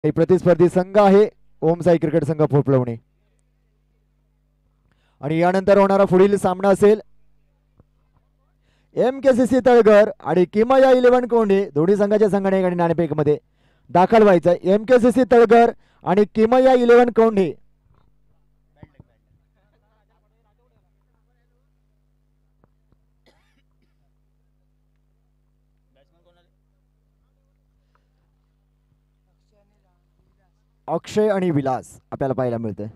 एक प्रतिस्पर्धी संघ आहे ओम साई क्रिकेट संघ पोपलवणे. आणि यानंतर होणारा पुढील सामना असेल MKCC तळघर आणि किमया 11 कोंढे. दोन्ही संघाच्या संघाने आणि नाणेफेक मध्ये दाखल व्हायचं. MKCC तळघर आणि किमया 11 कोंढे. अक्षय आणि विलास आपल्याला पाहायला मिळतंय.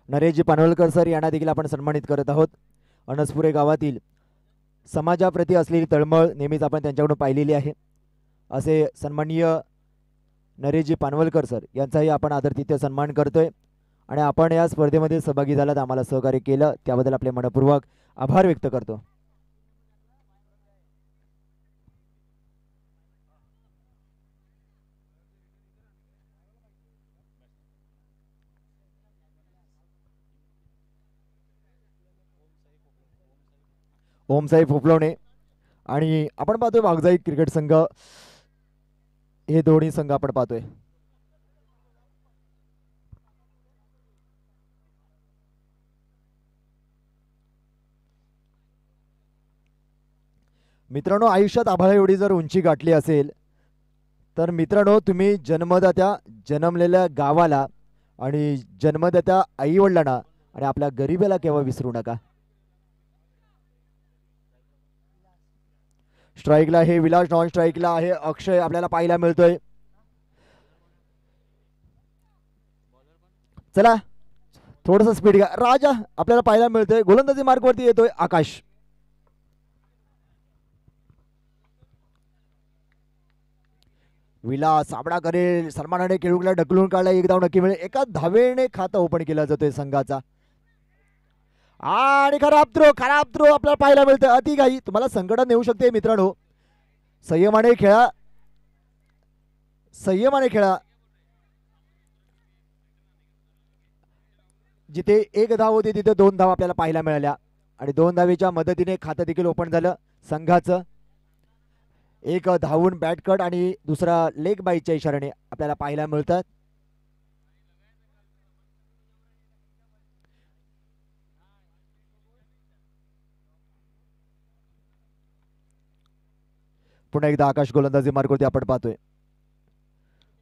नरेशजी पानवलकर सर यांना देखील आपण सन्मानित करत आहोत. अनसपुरे गावातील समाजाप्रती असलेली तळमळ नेहमीच आपण त्यांच्याकडून पाहिलेली आहे. असे सन्माननीय नरेशजी पानवलकर सर यांचाही आपण आदरातिथ्य सन्मान करतोय. आणि आपण या स्पर्धेमध्ये सहभागी झालात, आम्हाला सहकार्य केलं त्याबद्दल आपले मनपूर्वक आभार व्यक्त करतो. ओमसाई फोपलवणे आणि आपण पाहतोय वाघजाई क्रिकेट संघ. हे दोन्ही संघ आपण पाहतोय. मित्रांनो, आयुष्यात आभाळा एवढी जर उंची गाठली असेल तर मित्रांनो, तुम्ही जन्मदात्या जन्मलेल्या गावाला आणि जन्मदात्या आई वडिलांना आणि आपल्या गरिबीला केव्हा विसरू नका. स्ट्राईकला हे विलास, नॉन स्ट्राईकला आहे अक्षय आपल्याला पाहायला मिळतोय. चला थोडस स्पीड घ्या. राजा आपल्याला पाहायला मिळतोय. गोलंदाजी मार्कवरती येतोय आकाश. विलास सामना करेल. सलमानाने खेळूला ढकलून काढला. एक धाव नक्की मिळेल. एका धावेने खातं ओपन केला जातोय संघाचा. आणि खराब थ्रो आपल्याला पाहायला मिळतं. अतिघाई तुम्हाला संकटात नेऊ शकते मित्रांनो. संयमाने खेळा, संयमाने खेळा. जिथे एक धाव होती तिथे 2 धाव आपल्याला पाहायला मिळाल्या आणि 2 धावेच्या मदतीने खातं देखील ओपन झालं संघाचं. एक धावून बॅट कट आणि दुसरा लेग बाईच्या इशाऱ्याने आपल्याला पाहायला मिळतात. पुन्हा एकदा आकाश गोलंदाजी मार्गवरती आपण पाहतोय.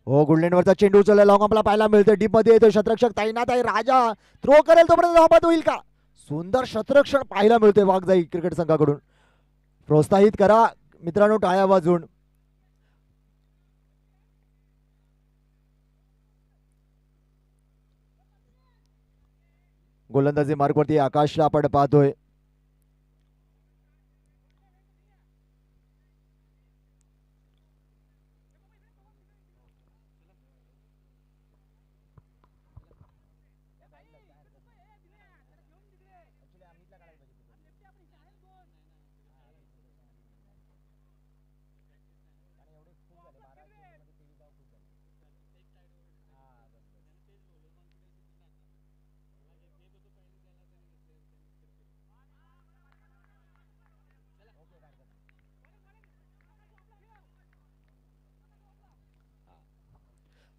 हो, गुडलेनवरचा चेंडू उचलला. लॉंग आपल्याला पाहायला मिळतोय. डीप मध्ये येतोय शतरक्षक तैनात आहे. राजा थ्रो करेल तोपर्यंत धावबाद होईल का? सुंदर शतरक्षण पाहायला मिळतोय वाघजाई क्रिकेट संघाकडून. प्रोत्साहित करा मित्रांनो टाळ्या वाजून. गोलंदाजी मार्गवरती आकाशला आपण पाहतोय.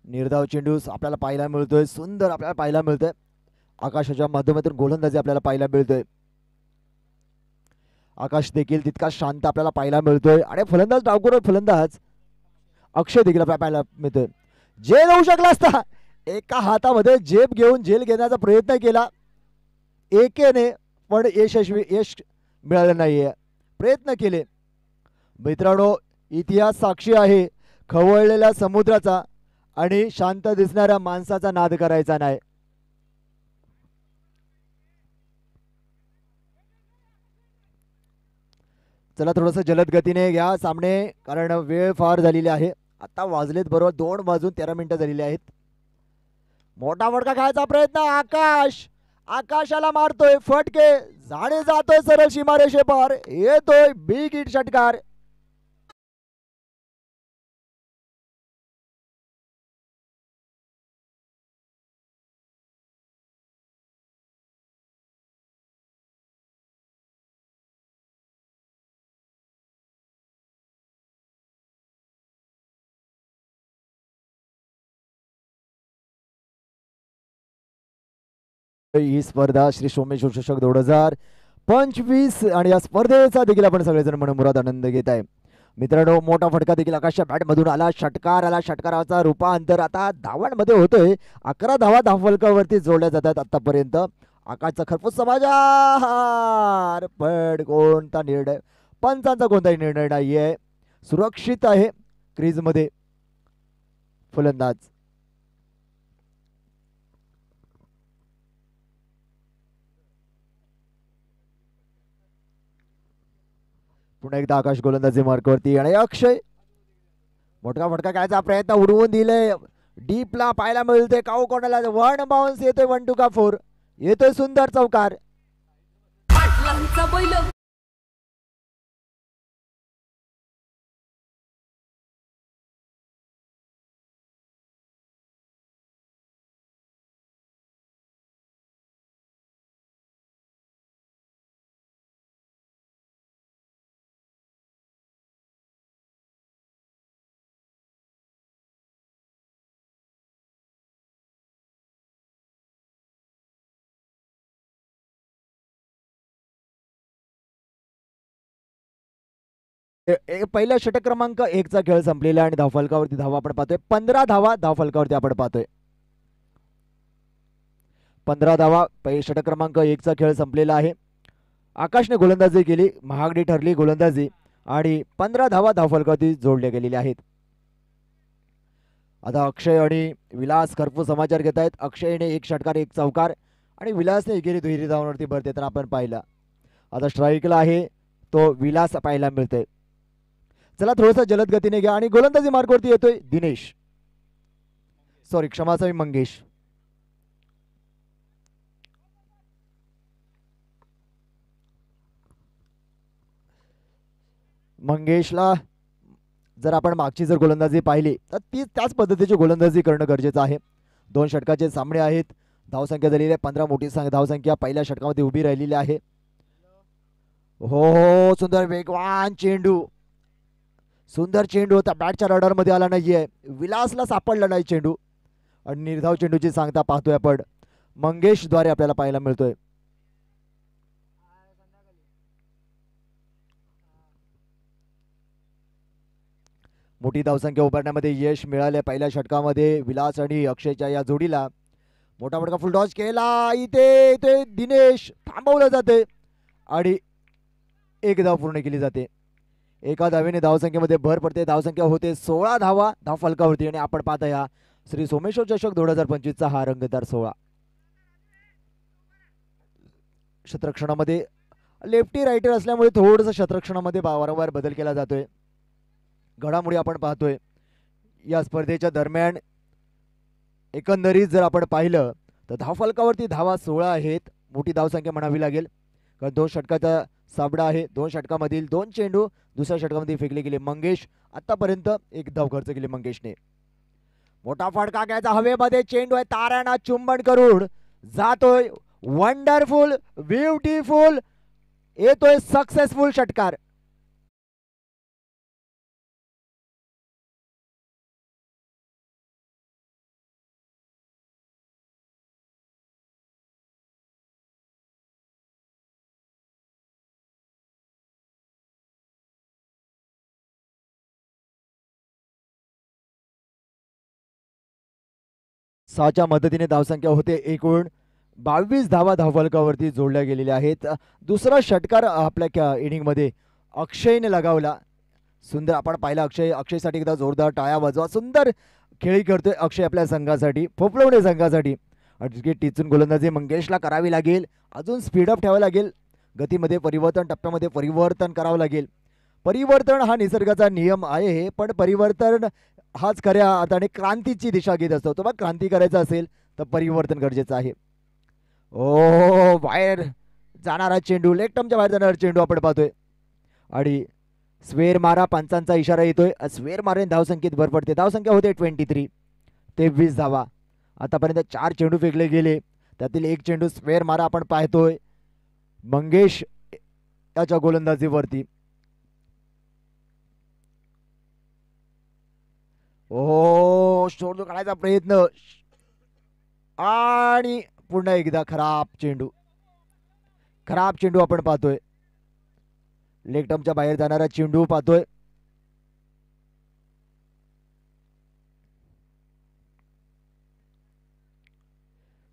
निर्धाव चेंडू आपल्याला पाहायला मिळतोय. सुंदर आपल्याला पाहायला मिळतोय. आकाशाच्या माध्यमातून गोलंदाजी आपल्याला पाहायला मिळतोय. आकाश देखील तितका शांत आपल्याला पाहायला मिळतोय. आणि फलंदाज डावखुरा फलंदाज अक्षय देखील आपल्याला पाहायला मिळतोय. जेल होऊ शकला असता. एका हातामध्ये जेब घेऊन जेल घेण्याचा प्रयत्न केला एकेने, पण यश मिळालं नाहीये. प्रयत्न केले मित्रांनो. इतिहास साक्षी आहे खवळलेल्या समुद्राचा आणि शांत दिसणाऱ्या माणसाचा नाद करायचा नाही. चला थोडंसं जलद गतीने घ्या सामने, कारण वेळ फार झालेली आहे. आता वाजलेत बरोबर 2:13 झालेली आहेत. मोठा फटका खायचा प्रयत्न. आकाश आकाशाला मारतोय फटके. झाडे जातोय सरळ सीमारेषेपार. येतोय बिग हिट षटकार. ही स्पर्धा श्री सोमेश्वर चषक 2025 आणि या स्पर्धेचा देखील आपण सगळेजण मनमुराद आनंद घेत आहे. मित्रांनो, मोठा फटका देखील आकाशच्या बॅट मधून आला. षटकार आला. षटकाराचा रूपांतर आता धावांमध्ये होतोय. 11 धावा धावफलकावरती जोडल्या जातात आतापर्यंत. आकाशचा खरपूस समाचार, पण कोणता निर्णय, पंचांचा कोणताही निर्णय नाहीये. सुरक्षित आहे क्रीज मध्ये फलंदाज. पुन्हा एकदा आकाश गोलंदाजी मार्कवरती आणि अक्षय मोठा फटका घ्यायचा प्रयत्न, उडवून दिले. डीपला पाहायला मिळते. काऊ कोणाला वन बाउन्स येतोय. 1 2 का 4 येतोय. सुंदर चौकार. पहिला षटक क्रमांक 1 चा खेळ संपलेला आणि धावफलकावरती धावा आपण पाहतोय. 15 धावा धावफलकावरती आपण पाहतोय. 15 धावा. षटक क्रमांक 1 चा खेळ संपलेला आहे. आकाशने गोलंदाजी केली. महागडी ठरली गोलंदाजी आणि 15 धावा धावफलकावरती जोडल्या गेलेल्या आहेत. आता अक्षय आणि विलास खरपूस समाचार घेत आहेत. अक्षयने 1 षटकार 1 चौकार आणि विलासने एकेरी दुहेरी धावांवरती भर देताना आपण पाहिला. आता स्ट्राईकला आहे तो विलास पाहायला मिळतोय. चला थोडंसं जलद गतीने घ्या आणि गोलंदाजी मार्गवरती येतोय दिनेश, सॉरी क्षमाचावी मंगेश. मंगेशला जर आपण मागची जर गोलंदाजी पाहिली तर त्याच पद्धतीची गोलंदाजी करणं गरजेचं आहे. 2 षटकाचे सामने आहेत. धावसंख्या झालेली आहे 15. मोठी धावसंख्या पहिल्या षटकामध्ये उभी राहिलेली आहे. हो, सुंदर वेगवान चेंडू. सुंदर चेंडू होता. बॅटच्या रडार मध्ये आला नाहीये. विलासला सापडला नाही चेंडू आणि निर्धाव चेंडूची सांगता पाहतोय आपण मंगेश द्वारे आपल्याला पाहायला मिळतोय. मोठी धावसंख्या उभारण्यामध्ये यश मिळाले पहिल्या षटकामध्ये विलास आणि अक्षयच्या या जोडीला. मोठा मोठा फुल टॉस केला. इथे दिनेश थांबवलं जाते आणि 1 धाव पूर्ण केली जाते. एका धावेने धावसंख्येमध्ये भर पडते. धावसंख्या होते 16 धावा धावफलकावरती आणि आपण पाहता या श्री सोमेश्वर चषक 2025 चा हा रंगतदार 16. क्षेत्ररक्षणामध्ये लेफ्टी रायटर असल्यामुळे थोडंसं क्षेत्ररक्षणामध्ये वारंवार बदल केला जातोय. घडामोडी आपण पाहतोय या स्पर्धेच्या दरम्यान. एकंदरीत जर आपण पाहिलं तर धावफलकावरती धावा 16 आहेत. मोठी धावसंख्या म्हणावी लागेल कारण 2 षटकाचा साबडा आहे. 2 षटकामधील 2 चेंडू दुसऱ्या षटकामध्ये फेकले गेले. मंगेश आतापर्यंत 1 धाव खर्च केली मंगेशने. मोठा फटका घ्यायचा हवेमध्ये. चेंडू आहे ताऱ्यांना चुंबन करून जातोय. वंडरफुल, ब्युटिफुल, येतोय सक्सेसफुल षटकार. सहाच्या मदतीने धावसंख्या होते एकूण 22 धावा धावफलकावरती जोडल्या गेलेल्या आहेत. दुसरा षटकार आपल्या इनिंग मध्ये अक्षयने लगावला. सुंदर आपण पाहिला. अक्षयसाठी एकदा जोरदार टाळ्या वाजवा. सुंदर खेळी करतोय अक्षय आपल्या संघासाठी, फोफळवणे संघासाठी. टिचून गोलंदाजी मंगेशला करावी लागेल. अजून स्पीडअप ठेवावं लागेल. गतीमध्ये परिवर्तन, टप्प्यामध्ये परिवर्तन करावं लागेल. परिवर्तन हा निसर्गाचा नियम आहे, पण परिवर्तन हाच खऱ्या अर्थाने क्रांतीची दिशा घेत असतो. तो क्रांती करायचा असेल तर परिवर्तन गरजेचं आहे. ओ, बाहेर जाणारा चेंडू, लेग टर्मच्या बाहेर जाणारा चेंडू आपण पाहतोय आणि स्वेर मारा, पंचांचा इशारा येतोय. स्वेर मारेन धावसंख्येत भर पडते. धावसंख्या होते 23. 23 धावा. आतापर्यंत 4 चेंडू फेकले गेले, त्यातील 1 चेंडू स्वेर मारा आपण पाहतोय मंगेश याच्या गोलंदाजीवरती. ओ, शोधून काढायचा प्रयत्न आणि पुन्हा एकदा खराब चेंडू आपण पाहतोय. लेग टर्मच्या बाहेर जाणारा चेंडू पाहतोय.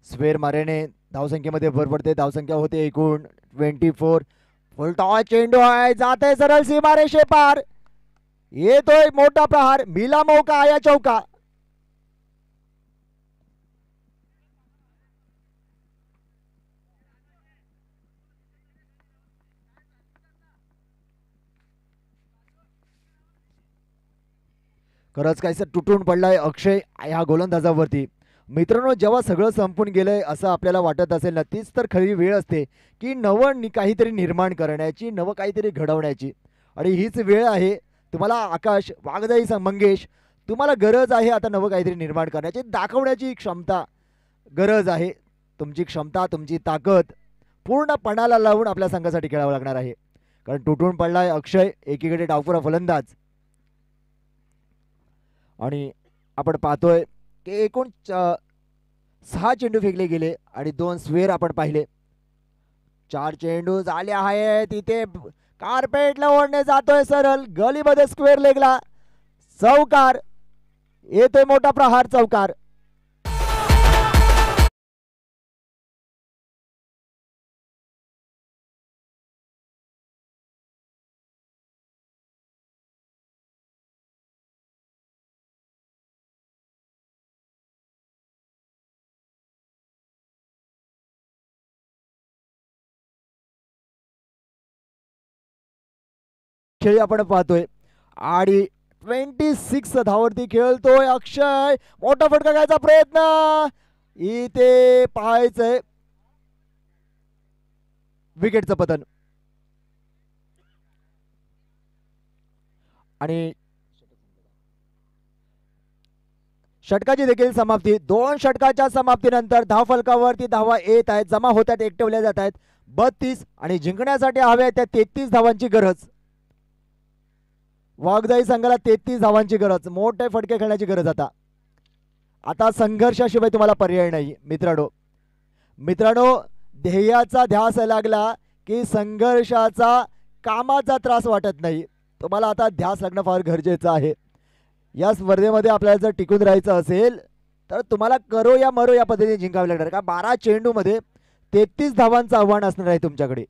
स्वेर मारेने धावसंख्येमध्ये भर पडते. धावसंख्या होते एकूण 24. फुलटॉस चेंडू आहे, जाते सरळ सीमारेषे पार. येतोय मोठा प्रहार, मिला मौका या चौका. खरंच काहीसं तुटून पडलाय अक्षय ह्या गोलंदाजावरती. मित्रांनो, जेव्हा सगळं संपून गेलंय असं आपल्याला वाटत असेल ना, तीच तर खरी वेळ असते की नवं काहीतरी निर्माण करण्याची, नवं काहीतरी घडवण्याची. आणि हीच वेळ आहे. तुम्हाला आकाश, वाघजाई, मंगेश, तुम्हाला गरज आहे आता नवं काहीतरी निर्माण करण्याची, दाखवण्याची क्षमता गरज आहे. तुमची क्षमता, तुमची ताकद पूर्ण पणाला लावून आपल्या संघासाठी खेळावं लागणार आहे. कारण तुटून पडलाय अक्षय, एकीकडे डावखुरा फलंदाज. आणि आपण पाहतोय की एकूण 6 चेंडू फेकले गेले आणि 2 स्वेर आपण पाहिले. 4 चेंडू झाले आहेत. तिथे कार्पेटला ओढणे जातोय सरळ गलीमध्ये स्क्वेअर लेगला. चौकार येतोय, मोठा प्रहार, चौकार. खेळी आपण पाहतोय आणि 26 धावावरती खेळतोय अक्षय. मोठा फटका घ्यायचा प्रयत्न इथे पाहायचंय, विकेटचं पतन. आणि षटकाची देखील समाप्ती. 2 षटकाच्या समाप्तीनंतर धाव फलकावरती धावा येत आहेत, जमा होतात, एकटवल्या जात आहेत 32. आणि जिंकण्यासाठी हव्या त्या 33 धावांची गरज. वाघजाई संघाला 33 धावांची गरज, मोठे फटके खेळण्याची गरज. आता संघर्षाशिवाय तुम्हाला पर्याय नाही मित्रांनो. ध्येयाचा ध्यास लागला की संघर्षाचा, कामाचा त्रास वाटत नाही. तुम्हाला आता ध्यास लागणं फार गरजेचं आहे. या स्पर्धेमध्ये आपल्याला जर टिकून राहायचं असेल तर तुम्हाला करो या मरो या पद्धतीने जिंकावे लागणार. का 12 चेंडूमध्ये 33 धावांचं आव्हान असणार आहे तुमच्याकडे.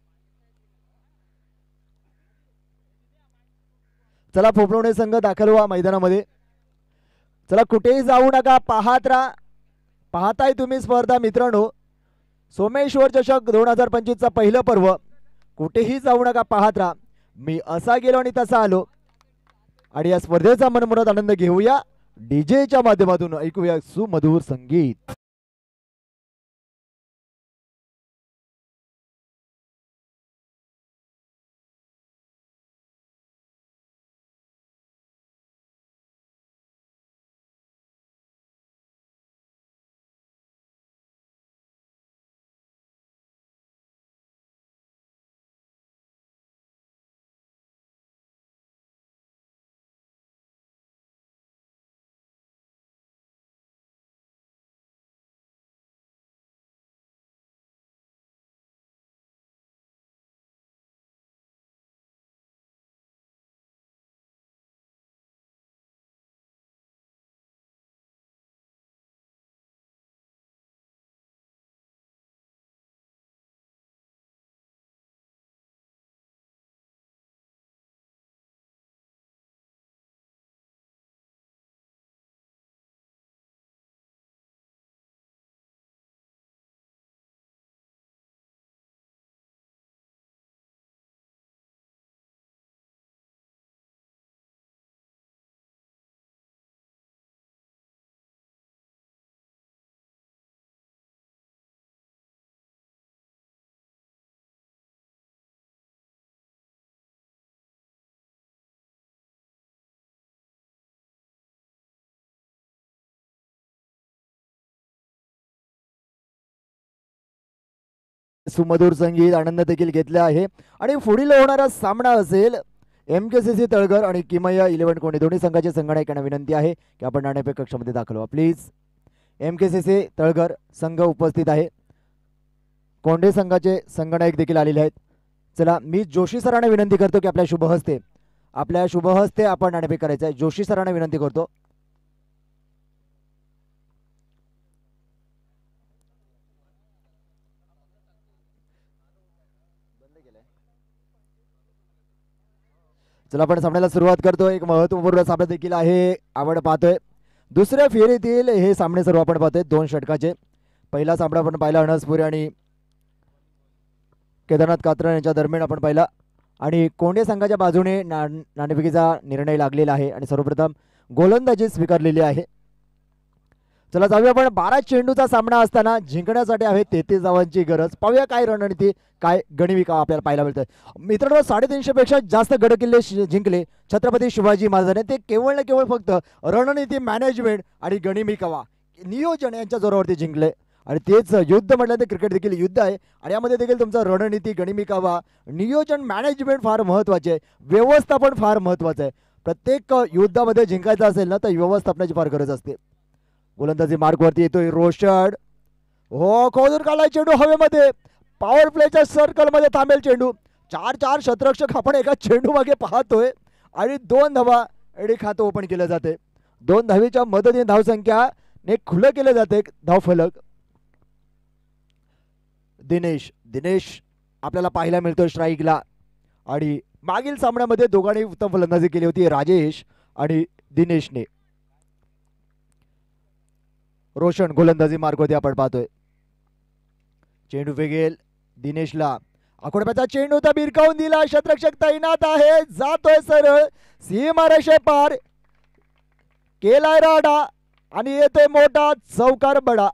चला, फोफळवणे संघ दाखल व्हा मैदानामध्ये. चला, कुठेही जाऊ नका, पाहताय तुम्ही स्पर्धा मित्रांनो. सोमेश्वर चषक 2025चा पहिलं पर्व. कुठेही जाऊ नका, पाहत राहा. मी असा गेलो आणि तसा आलो. आणि या स्पर्धेचा मनमुराद आनंद घेऊया. डीजेच्या माध्यमातून ऐकूया सुमधुर संगीत. सुमधुर संगीत आनंद देखील घेतला आहे. आणि पुढील होणारा सामना असेल MKCC तळघर आणि किमया 11 कोणी. दोन्ही संघाचे संघनायकांना विनंती आहे की आपण नाणेफेक कक्षामध्ये दाखल व्हा प्लीज. MKCC तळघर संघ उपस्थित आहे. कोंढे संघाचे संघनायक देखील आलेले आहेत. चला मी जोशी सरांना विनंती करतो की आपल्या शुभ हस्ते आपण नाणेफेक करायचं आहे. जोशी सरांना विनंती करतो. चला आपण सामन्याला सुरुवात करतो. एक महत्वपूर्ण सामना देखील आहे, आपण पाहतोय दुसऱ्या फेरीतील हे सामने सर्व आपण पाहतोय 2 षटकाचे. पहिला सामना आपण पाहिला अनसपुरी आणि केदारनाथ कात्रन यांच्या दरम्यान आपण पाहिला आणि कोंढे संघाच्या बाजूने नाणेफेकीचा निर्णय लागलेला आहे आणि सर्वप्रथम गोलंदाजी स्वीकारलेली आहे. चला जाऊया आपण. 12 चेंडूचा सामना असताना जिंकण्यासाठी आहे 33 धावांची गरज. पाहूया काय रणनीती काय गणिविका आपल्याला पाहायला मिळतंय. मित्रांनो 350 पेक्षा जास्त गड किल्ले जिंकले छत्रपती शिवाजी महाराजांनी. ते केवळ ना केवळ फक्त रणनीती मॅनेजमेंट आणि गणिमिकावा नियोजन यांच्या जोरावरती जिंकले. आणि तेच युद्ध म्हटलं तर क्रिकेट देखील युद्ध आहे आणि यामध्ये देखील तुमचं रणनीती गणिमिकावा नियोजन मॅनेजमेंट फार महत्त्वाचे आहे. व्यवस्थापन फार महत्त्वाचं आहे. प्रत्येक युद्धामध्ये जिंकायचं असेल ना तर व्यवस्थापनाची फार गरज असते. गोलंदाजी मार्कवरती येतोय रोशन. हो खोदून काढलाय चेंडू हवेमध्ये. पॉवर प्लेच्या सर्कलमध्ये थांबेल चेंडू. 4 क्षेत्ररक्षक आपण एका चेंडू मागे पाहतोय आणि 2 धावा एडी खातं ओपन केलं जाते. 2 धावेच्या मदतीने धावसंख्या ने खुलं केलं जाते धावफलक. दिनेश आपल्याला पाहायला मिळतोय स्ट्राईकला आणि मागील सामन्यामध्ये दोघांनी उत्तम फलंदाजी केली होती राजेश आणि दिनेशने. रोशन गोलंदाजी मार्कवरती आपण पाहतोय. चेंडू फेकेल दिनेशला. आखोडप्याचा चेंडू तर भिरकावून दिला. क्षेत्ररक्षक तैनात आहे. जातोय सरळ सीमारेषे पार. केलाय राडा आणि येतोय मोठा चौकार बडा.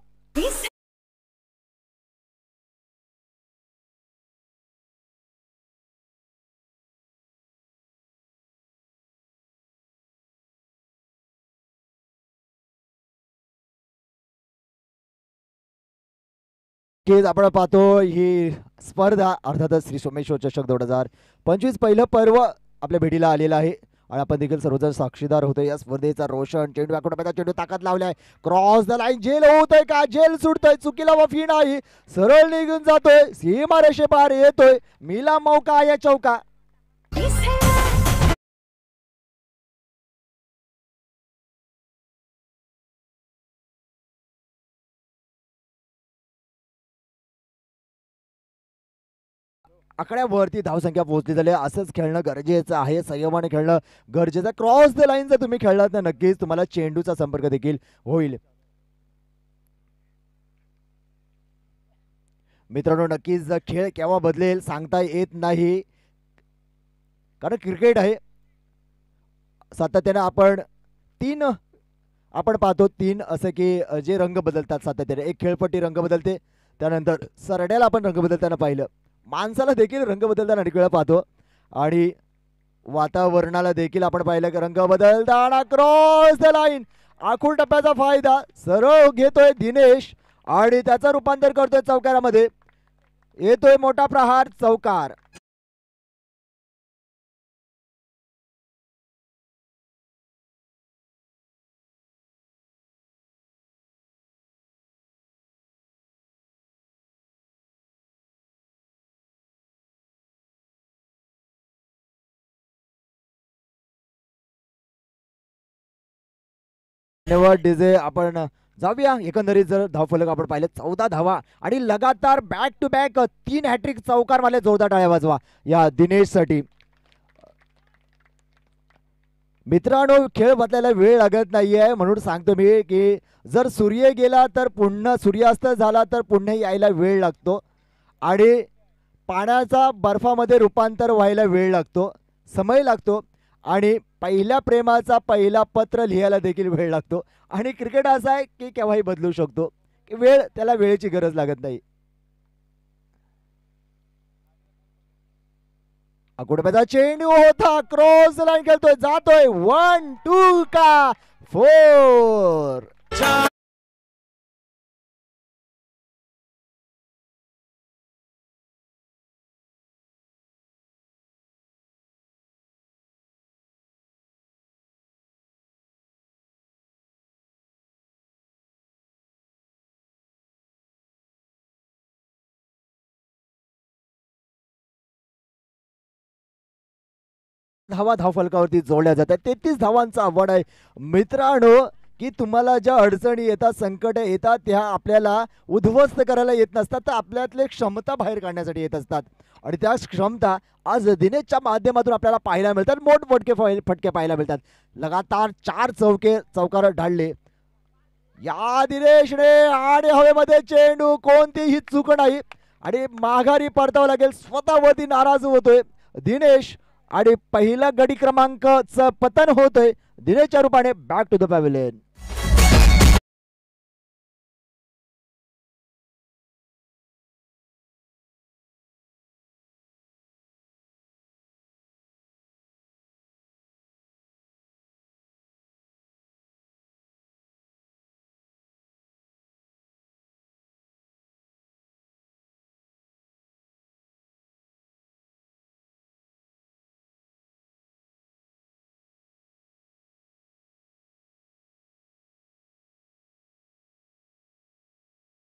आपण पाहतो ही स्पर्धा अर्थातच श्री सोमेश्वर चषक 2025 पहिलं पर्व आपल्या भेटीला आलेलं आहे आणि आपण देखील सर्वजण साक्षीदार होतो या स्पर्धेचा. रोशन चेंडू आकडा चेंडू ताकद लावलाय. Cross the line. जेल होतोय का? जेल सुटतोय. चुकीला वफी नाही. सरळ निघून जातोय. सीमारेषे पार येतोय. मिला मौका या चौका. आकड्यावरती धावसंख्या पोहोचली झाली. असंच खेळणं गरजेचं आहे. संयमाने खेळणं गरजेचं. क्रॉस द लाईन जर तुम्ही खेळलात तर नक्कीच तुम्हाला चेंडूचा संपर्क देखील होईल. मित्रांनो नक्कीच खेळ केव्हा बदलेल सांगता येत नाही, कारण क्रिकेट आहे. सातत्याने आपण पाहतो 3 असं की जे रंग बदलतात सातत्याने. एक खेळपट्टी रंग बदलते, त्यानंतर सरड्याला आपण रंग बदलताना पाहिलं. माणसाला देखील रंग बदलताना अनेक वेळा पाहतो आणि वातावरणाला देखील आपण पाहिलं की रंग बदलताना. Cross the line. आखूड टप्प्याचा फायदा सरळ घेतोय दिनेश आणि त्याचं रूपांतर करतोय चौकारामध्ये. येतोय मोठा प्रहार चौकार. धन्यवाद डीजे. आपण जाऊया एकंदरीत जर धावफलक आपण पाहिलं 14 धावा आणि लगातार बॅक टू बॅक 3 हॅट्रिक चौकार मारले. जोरदार टाळ्या वाजवा या दिनेशसाठी. मित्रांनो खेळ बदलायला वेळ लागत नाहीये म्हणून सांगतो मी की जर सूर्य गेला तर पुन्हा सूर्यास्त झाला तर पुन्हा यायला वेळ लागतो आणि पाण्याचा बर्फामध्ये रूपांतर व्हायला वेळ लागतो, समय लागतो आणि पहिल्या प्रेमाचा पहिला पत्र लिहायला देखील वेळ लागतो. आणि क्रिकेट असा आहे की केव्हाही बदलू शकतो. त्याला वेळेची गरज लागत नाही. आकुडब्याचा चेंडू होता. क्रॉस लाईन खेळतोय. जातोय 1 2 का 4. धावा धावफलकावरती जोडल्या जातात. 33 धावांचा आव्हान आहे मित्रांनो, की तुम्हाला ज्या अडचणी येतात, संकट येतात, त्या आपल्याला उद्ध्वस्त करायला येत नसतात, तर आपल्यातले क्षमता बाहेर काढण्यासाठी येत असतात. आणि त्या क्षमता आज दिनेशच्या माध्यमातून आपल्याला पाहायला मिळतात. मोठमोठे फटके पाहायला मिळतात. लगातार 4 चौकार ढाळले या दिनेशने आणि हवेमध्ये चेंडू, कोणतीही चूक नाही आणि माघारी परतावं लागेल. स्वतःवरती नाराज होतोय दिनेश आणि पहिला गडी क्रमांकचं पतन होतोय दिनेशच्या रूपाने. Back to the pavilion.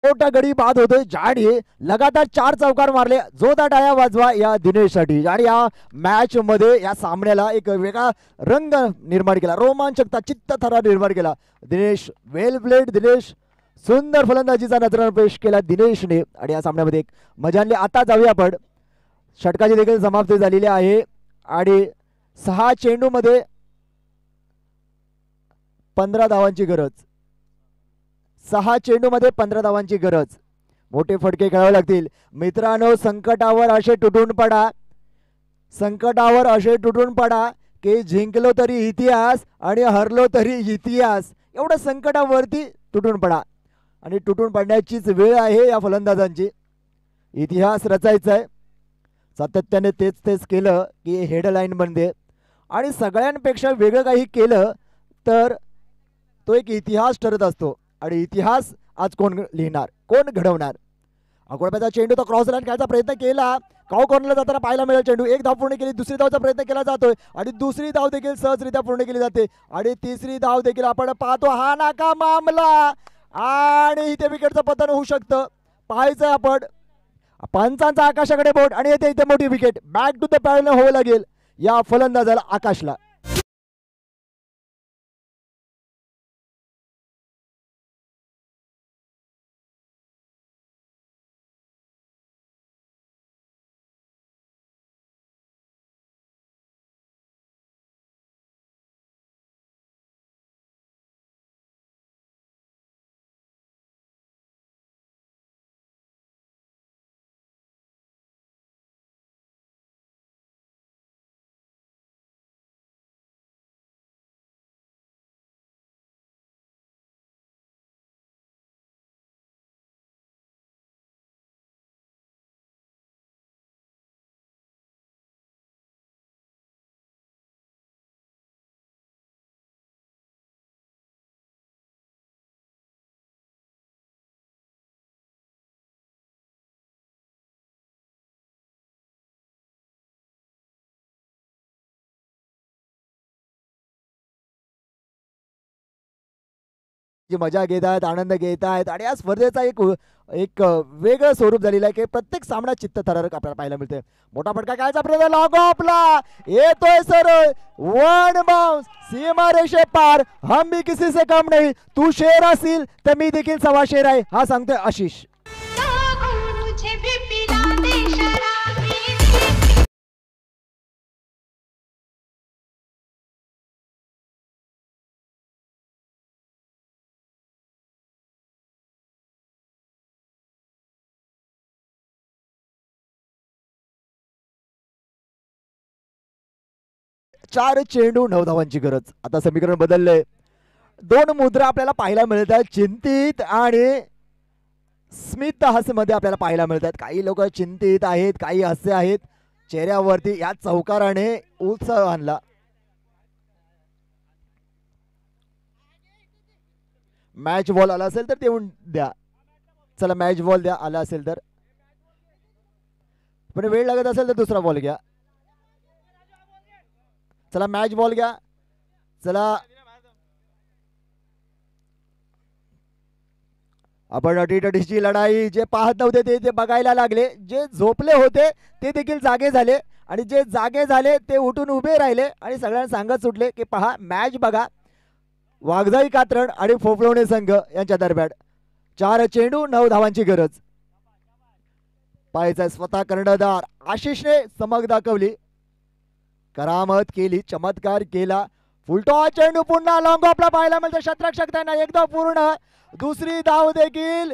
मोठा गडी बाद होतोय. जाडी लगातार 4 चौकार मारले. जोरदार टाळ्या वाजवा या दिनेशसाठी. आणि या मॅच मध्ये या सामन्याला एक वेगळा रंग निर्माण केला, रोमांचकता, चित्तथरा निर्माण केला. दिनेश वेल प्लेड. दिनेश सुंदर फलंदाजीचा नजराना पेश केला दिनेशने आणि या सामन्यामध्ये एक मजा आणली. आता जाऊया आपण, षटकाची देखील समाप्ती झालेली आहे आणि 6 चेंडूमध्ये 15 धावांची गरज. 6 चेंडूमध्ये 15 धावांची गरज. मोठे फटके खेळावे लागतील मित्रांनो. संकटावर असे तुटून पडा, संकटावर असे तुटून पडा की जिंकलो तरी इतिहास आणि हरलो तरी इतिहास. एवढं संकटावरती तुटून पडा आणि तुटून पडण्याचीच वेळ आहे या फलंदाजांची. इतिहास रचायचा आहे. सातत्याने तेच केलं की हेडलाईन बनते आणि सगळ्यांपेक्षा वेगळं काही केलं तर तो एक इतिहास ठरत असतो. आणि इतिहास आज कोण लिहिणार, कोण घडवणार. अकोळप्याचा चेंडू तो क्रॉस लाईन खेळायचा प्रयत्न केला. काव कॉर्नरला जाताना पाहायला मिळेल. चेंडू एक धाव पूर्ण केली, दुसरी धावचा प्रयत्न केला जातोय आणि दुसरी धाव देखील सहजरित्या पूर्ण केली जाते आणि तिसरी धाव देखील आपण पाहतो. हा नाका मामला आणि इथे विकेटचं पतन होऊ शकतं. पाहायचं आपण, पंचांचा आकाशाकडे बोट आणि येथे इथे मोठी wicket. Back to the pavilion होऊ लागेल या फलंदाजाला आकाशला. जी मजा घेत आहेत, आनंद घेत आहेत आणि या स्पर्धेचा एक एक वेगळं स्वरूप झालेलं आहे की प्रत्येक सामना चित्तथरारक आपल्याला पाहायला मिळते. मोठा फटका कायचा प्रयत्न, लॉग ऑफला येतोय सरळ, वन बाउन्स, सीमा रेषे पार. हम भी किसी से कम नहीं, तू शेर असील तर मी देखील सवा शेर आहे, हा सांगतोय आशिष. चार चेंडू 9 धावांची गरज. आता समीकरण बदललंय. 2 मुद्रा आपल्याला पाहायला मिळत आहेत, चिंतित आणि स्मित हास्यमध्ये आपल्याला पाहायला मिळतात. काही लोक चिंतित आहेत, काही हास्य आहेत चेहऱ्यावरती. या चौकाराने उत्साह आणला. मॅच बॉल आला असेल तर देऊन द्या. चला मॅच बॉल द्या, आला असेल तर. पण वेळ लागत असेल तर दुसरा बॉल घ्या. चला मॅच बॉल घ्या. चला आपण अटीतटीची लढाई जे पाहत नव्हते ते बघायला लागले. जे झोपले होते ते देखील जागे झाले आणि जे जागे झाले ते उठून उभे राहिले आणि सगळ्यांना सांगत सुटले की पहा मॅच बघा. वाघजाई कात्रज आणि फोफलवणे संघ यांच्या दरम्यान 4 चेंडू 9 धावांची गरज. पाहायचा स्वतः कर्णधार आशिषने चमक दाखवली, करामत केली, चमत्कार केला. फुलटॉस चेंडू पुन्हा लॉंग ऑफला पाहायला मिळतं. शतरक्षक त्यांना एकदा पूर्ण, दुसरी धाव देखील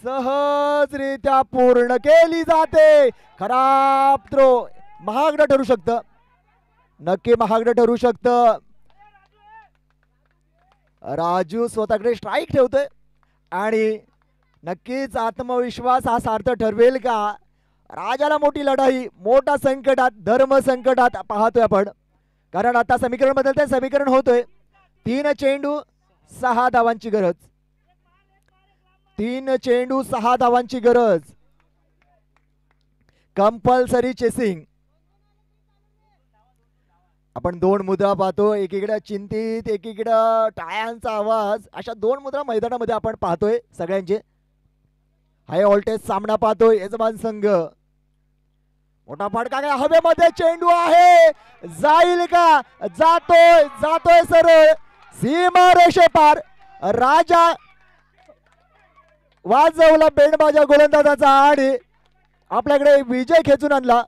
सहजरित्या पूर्ण केली जाते. खराब थ्रो, महागडं ठरू शकतं, नक्की महागडं ठरू शकतं. राजू स्वतःकडे स्ट्राईक ठेवतोय आणि नक्कीच आत्मविश्वास हा सार्थ ठरवेल का. राजाला मोठी लढाई, मोठा संकटात, धर्म संकटात पाहतोय आपण, कारण आता समीकरण बदलतंय, समीकरण होतोय. 3 चेंडू 6 धावांची गरज. 3 चेंडू 6 धावांची गरज. Compulsory chasing. आपण 2 मुद्रा पाहतो, एकीकडे चिंतित, एकीकडे टाळ्यांचा आवाज. अशा 2 मुद्रा मैदानामध्ये आपण पाहतोय सगळ्यांचे. हाय व्होल्टेज सामना पाहतोय. यजमान संघ मोठा फटका काय, हवेमध्ये चेंडू आहे, जाईल का, जातोय, जातोय सरळ सीमा रेषे पार. राजा वाजवला बेंडबाजा गोलंदाजाचा आणि आपल्याकडे विजय खेचून आणला.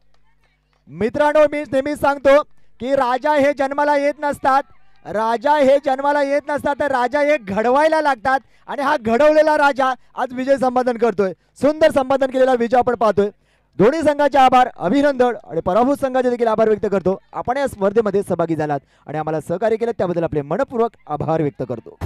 मित्रांनो, मी नेहमी सांगतो की राजा हे जन्माला येत नसतात, राजा हे जन्माला येत नसतात, तर राजा हे घडवायला लागतात. आणि हा घडवलेला राजा आज विजय संपादन करतोय. सुंदर संपादन केलेला विजय आपण पाहतोय. दोन्ही संघाचे आभार, अभिनंदन आणि पराभूत संघाचे देखील आभार व्यक्त करतो. आपण या स्पर्धेमध्ये सहभागी झालात आणि आम्हाला सहकार्य केलं त्याबद्दल आपले मनपूर्वक आभार व्यक्त करतो.